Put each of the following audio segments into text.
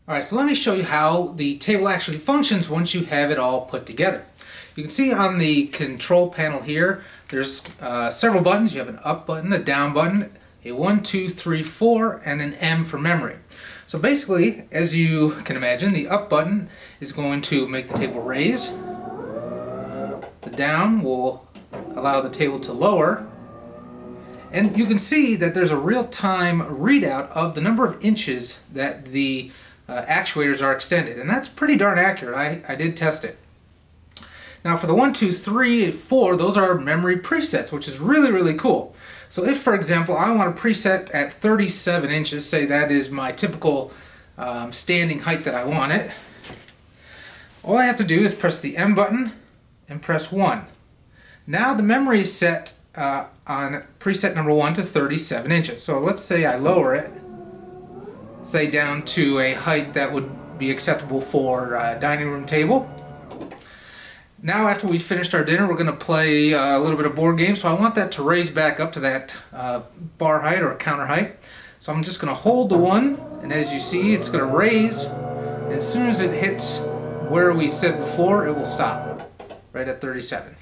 Alright, so let me show you how the table actually functions once you have it all put together. You can see on the control panel here, there's several buttons. You have an up button, a down button, a 1, 2, 3, 4, and an M for memory. So basically, as you can imagine, the up button is going to make the table raise. The down will allow the table to lower. And you can see that there's a real-time readout of the number of inches that the actuators are extended, and that's pretty darn accurate. I did test it. Now for the 1, 2, 3, 4, those are memory presets, which is really cool. So if, for example, I want a preset at 37 inches, say that is my typical standing height that I want it, all I have to do is press the M button and press 1. Now the memory is set on preset number 1 to 37 inches. So let's say I lower it, say down to a height that would be acceptable for a dining room table. Now after we've finished our dinner, we're going to play a little bit of board games, so I want that to raise back up to that bar height or counter height. So I'm just going to hold the 1, and as you see, it's going to raise. As soon as it hits where we said before, it will stop, right at 37.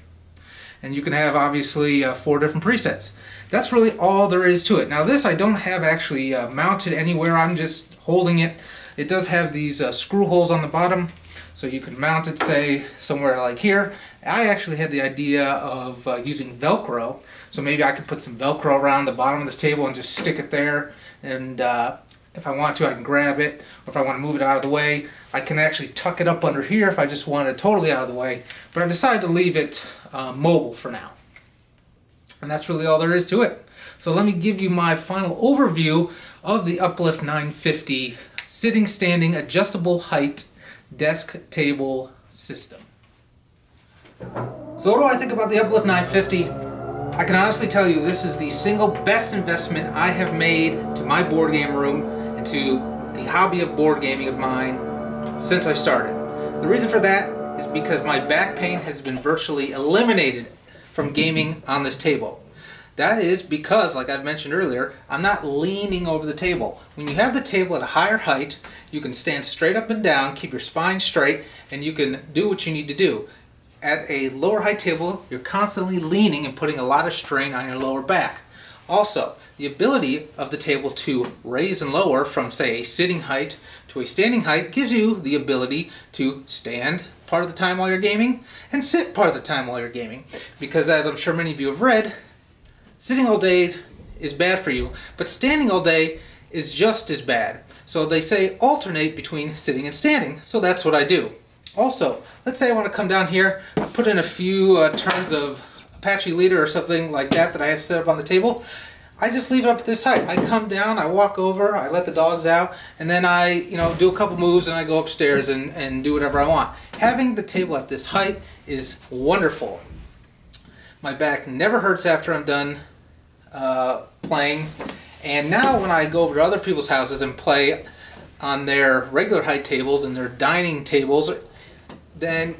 And you can have obviously 4 different presets. That's really all there is to it. Now this I don't have actually mounted anywhere, I'm just holding it. It does have these screw holes on the bottom, so you can mount it, say, somewhere like here. I actually had the idea of using Velcro, so maybe I could put some Velcro around the bottom of this table and just stick it there, and if I want to I can grab it, or if I want to move it out of the way, I can actually tuck it up under here if I just want it totally out of the way, but I decided to leave it mobile for now. And that's really all there is to it. So let me give you my final overview of the Uplift 950 sitting, standing, adjustable height desk table system. So what do I think about the Uplift 950? I can honestly tell you this is the single best investment I have made to my board game room and to the hobby of board gaming of mine since I started. The reason for that is because my back pain has been virtually eliminated from gaming on this table. That is because, like I've mentioned earlier, I'm not leaning over the table. When you have the table at a higher height, you can stand straight up and down, keep your spine straight, and you can do what you need to do. At a lower height table, you're constantly leaning and putting a lot of strain on your lower back. Also, the ability of the table to raise and lower from, say, a sitting height to a standing height gives you the ability to stand part of the time while you're gaming and sit part of the time while you're gaming. Because as I'm sure many of you have read, sitting all day is bad for you, but standing all day is just as bad. So they say alternate between sitting and standing, so that's what I do. Also, let's say I want to come down here, put in a few turns of Apache leader or something like that I have set up on the table. I just leave it up at this height. I come down, I walk over, I let the dogs out, and then I do a couple moves and I go upstairs and do whatever I want. Having the table at this height is wonderful. My back never hurts after I'm done playing, and now when I go over to other people's houses and play on their regular height tables and their dining tables, then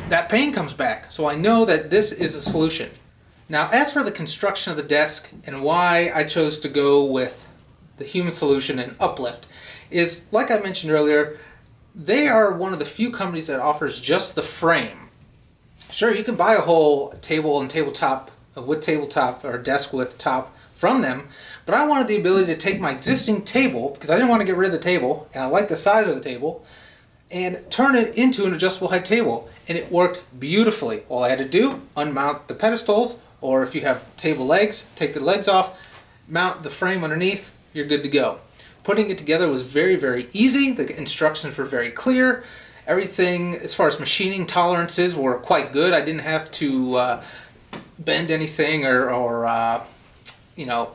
that pain comes back. So I know that this is a solution. Now as for the construction of the desk and why I chose to go with the human solution and Uplift is, like I mentioned earlier, they are one of the few companies that offers just the frame. Sure, you can buy a whole table and tabletop with tabletop or desk with top from them, but I wanted the ability to take my existing table, because I didn't want to get rid of the table and I like the size of the table, and turn it into an adjustable height table, and it worked beautifully. All I had to do, unmount the pedestals, or if you have table legs, take the legs off, mount the frame underneath, you're good to go. Putting it together was very easy. The instructions were very clear. Everything as far as machining tolerances were quite good. I didn't have to bend anything or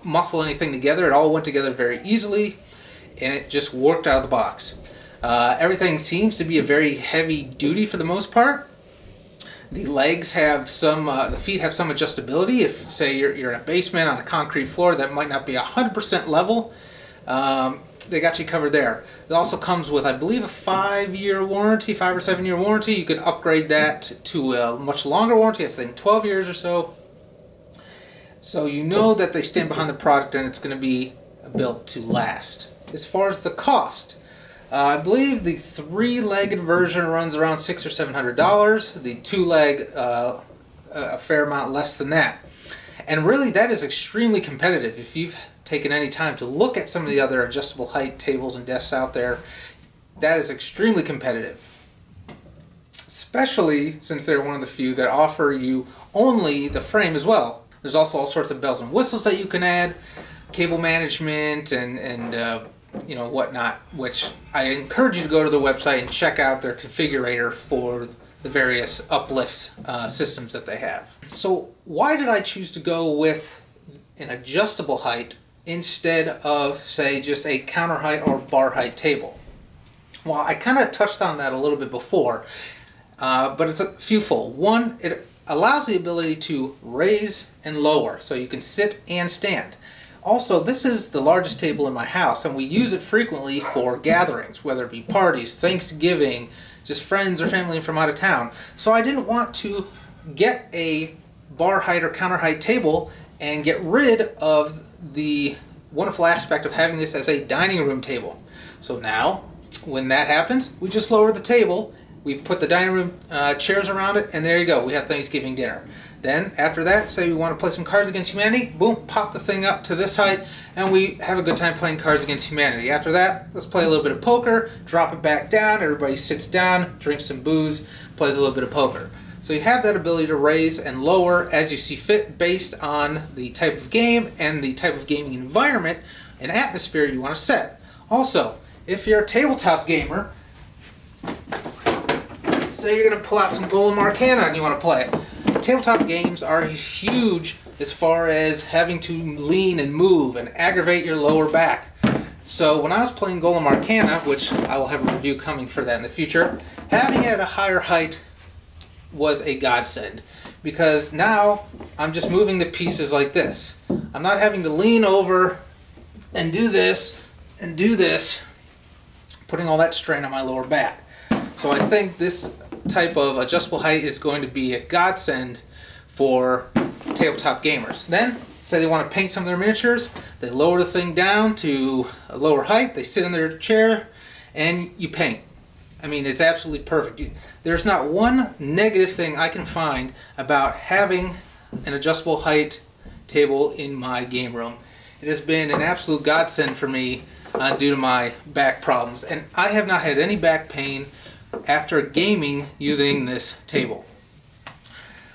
muscle anything together. It all went together very easily, and it just worked out of the box. Everything seems to be a very heavy duty for the most part. The legs have some, the feet have some adjustability. If, say, you're in a basement on a concrete floor that might not be 100% level, they got you covered there. It also comes with, I believe, a 5-year warranty, 5 or 7 year warranty. You can upgrade that to a much longer warranty, I think 12 years or so. So you know that they stand behind the product and it's going to be built to last. As far as the cost, I believe the 3-legged version runs around $600 or $700. The 2-leg, a fair amount less than that. And really, that is extremely competitive. If you've taken any time to look at some of the other adjustable height tables and desks out there, that is extremely competitive. Especially since they're one of the few that offer you only the frame as well. There's also all sorts of bells and whistles that you can add, cable management and you know, whatnot, which I encourage you to go to the website and check out their configurator for the various Uplift systems that they have. So why did I choose to go with an adjustable height instead of, say, just a counter height or bar height table? Well, I kind of touched on that a little bit before, but it's a fewfold. One, it allows the ability to raise and lower, so you can sit and stand. Also, this is the largest table in my house, and we use it frequently for gatherings, whether it be parties, Thanksgiving, just friends or family from out of town. So I didn't want to get a bar height or counter height table and get rid of the wonderful aspect of having this as a dining room table. So now, when that happens, we just lower the table, we put the dining room chairs around it, and there you go, we have Thanksgiving dinner. Then, after that, say we want to play some Cards Against Humanity, boom, pop the thing up to this height, and we have a good time playing Cards Against Humanity. After that, let's play a little bit of poker, drop it back down, everybody sits down, drinks some booze, plays a little bit of poker. So you have that ability to raise and lower as you see fit based on the type of game and the type of gaming environment and atmosphere you want to set. Also, if you're a tabletop gamer, say you're going to pull out some Golem Arcana and you want to play it. Tabletop games are huge as far as having to lean and move and aggravate your lower back. So when I was playing Golem Arcana, which I will have a review coming for that in the future, having it at a higher height was a godsend, because now I'm just moving the pieces like this. I'm not having to lean over and do this, putting all that strain on my lower back. So I think this type of adjustable height is going to be a godsend for tabletop gamers. Then, say they want to paint some of their miniatures, they lower the thing down to a lower height, they sit in their chair, and you paint. I mean, it's absolutely perfect. There's not one negative thing I can find about having an adjustable height table in my game room. It has been an absolute godsend for me due to my back problems, and I have not had any back pain after gaming using this table.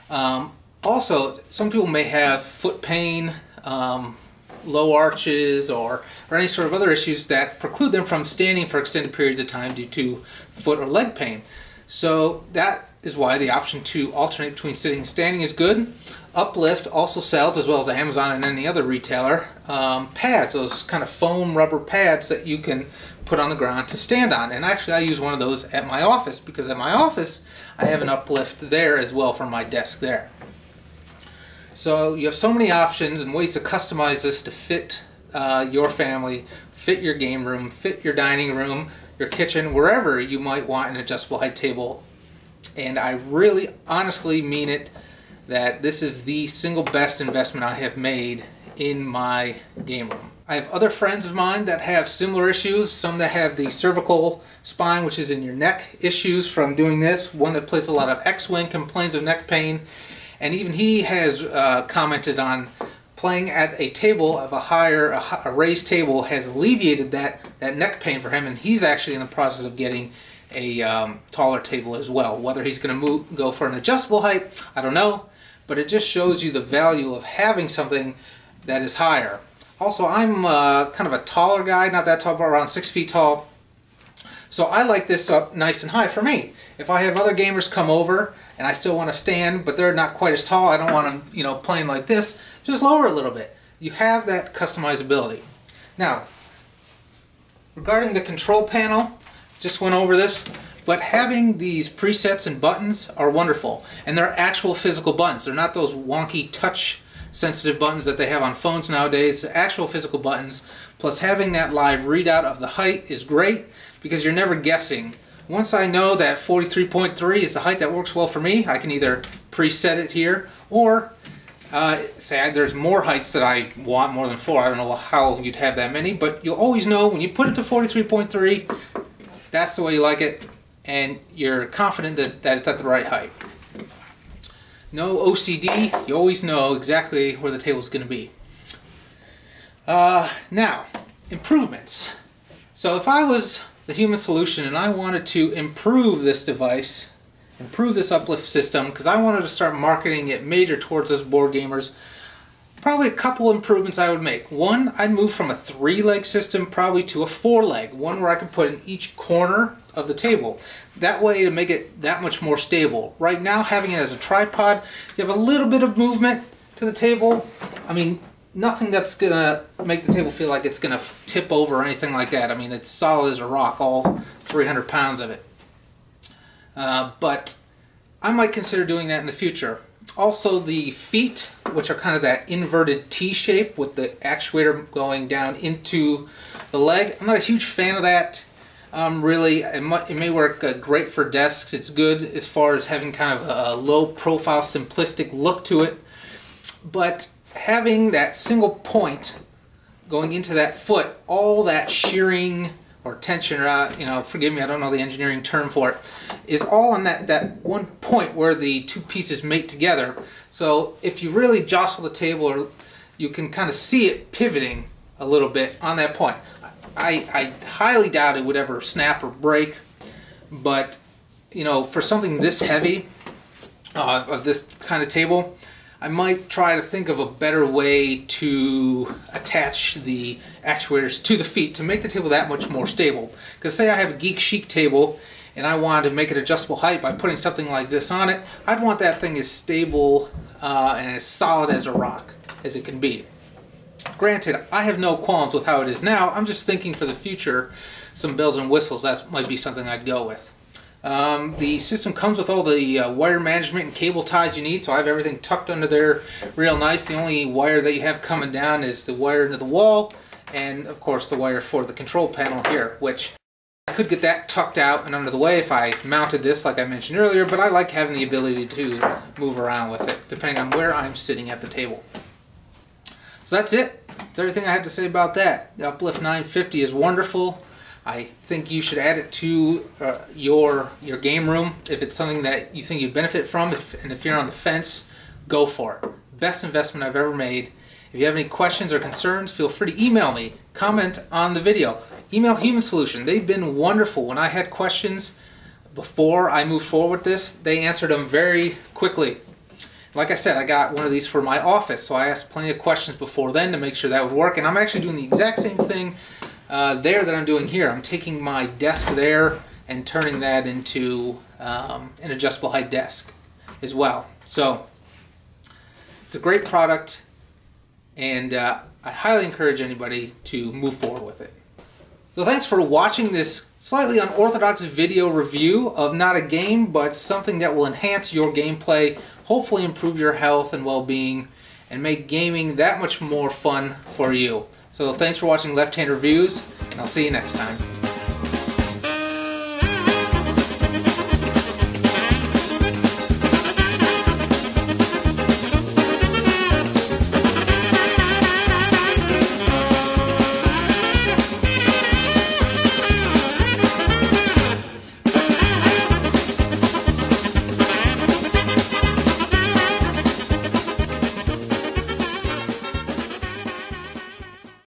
Also, some people may have foot pain, low arches, or any sort of other issues that preclude them from standing for extended periods of time due to foot or leg pain. So that is why the option to alternate between sitting and standing is good. Uplift also sells, as well as Amazon and any other retailer, pads, those kind of foam rubber pads that you can put on the ground to stand on. And actually I use one of those at my office, because at my office I have an Uplift there as well for my desk there. So you have so many options and ways to customize this to fit your family, fit your game room, fit your dining room, your kitchen, wherever you might want an adjustable height table. And I really honestly mean it that this is the single best investment I have made in my game room. I have other friends of mine that have similar issues, some that have the cervical spine, which is in your neck, issues from doing this. One that plays a lot of X-Wing complains of neck pain, and even he has commented on playing at a table of a raised table has alleviated that neck pain for him, and he's actually in the process of getting a taller table as well. Whether he's going to go for an adjustable height, I don't know, but it just shows you the value of having something that is higher. Also, I'm kind of a taller guy, not that tall, but around 6 feet tall. So I like this up nice and high for me. If I have other gamers come over and I still want to stand, but they're not quite as tall, I don't want them, playing like this, just lower a little bit. You have that customizability. Now, regarding the control panel, just went over this, but having these presets and buttons are wonderful. And they're actual physical buttons. They're not those wonky touch sensitive buttons that they have on phones nowadays. Actual physical buttons, plus having that live readout of the height is great, because you're never guessing. Once I know that 43.3 is the height that works well for me, I can either preset it here, or say there's more heights that I want more than 4. I don't know how you'd have that many, but you'll always know when you put it to 43.3, that's the way you like it, and you're confident that it's at the right height. No OCD, you always know exactly where the table's going to be. Now, improvements. So if I was the human solution and I wanted to improve this device, improve this Uplift system, because I wanted to start marketing it major towards us board gamers, probably a couple improvements I would make. One, I'd move from a 3-leg system probably to a 4-leg, one where I could put in each corner of the table. That way to make it that much more stable. Right now, having it as a tripod, you have a little bit of movement to the table. I mean, nothing that's gonna make the table feel like it's gonna tip over or anything like that. I mean, it's solid as a rock, all 300 pounds of it. But I might consider doing that in the future. Also, the feet, which are kind of that inverted T shape with the actuator going down into the leg, I'm not a huge fan of that. Really, it may work great for desks. It's good as far as having kind of a low profile, simplistic look to it. But having that single point going into that foot, all that shearing or tension, or you know, forgive me, I don't know the engineering term for it, is all on that one point where the two pieces mate together. So if you really jostle the table, or you can kind of see it pivoting a little bit on that point. I highly doubt it would ever snap or break, but you know, for something this heavy, of this kind of table, I might try to think of a better way to attach the actuators to the feet to make the table that much more stable. Because say I have a geek chic table and I wanted to make it adjustable height by putting something like this on it, I'd want that thing as stable and as solid as a rock as it can be. Granted, I have no qualms with how it is now. I'm just thinking for the future, some bells and whistles, that might be something I'd go with. The system comes with all the wire management and cable ties you need, so I have everything tucked under there real nice. The only wire that you have coming down is the wire into the wall, and of course the wire for the control panel here, which I could get that tucked out and under the way if I mounted this like I mentioned earlier, but I like having the ability to move around with it depending on where I'm sitting at the table. So that's it. That's everything I have to say about that. The Uplift 950 is wonderful. I think you should add it to your game room if it's something that you think you'd benefit from, and if you're on the fence, go for it. Best investment I've ever made. If you have any questions or concerns, feel free to email me. Comment on the video. Email Human Solution. They've been wonderful. When I had questions before I moved forward with this, they answered them very quickly. Like I said, I got one of these for my office, so I asked plenty of questions before then to make sure that would work, and I'm actually doing the exact same thing there that I'm doing here. I'm taking my desk there and turning that into an adjustable height desk as well. So it's a great product, and I highly encourage anybody to move forward with it. So thanks for watching this slightly unorthodox video review of not a game, but something that will enhance your gameplay, hopefully improve your health and well-being, and make gaming that much more fun for you. So thanks for watching Left Hand Reviews, and I'll see you next time.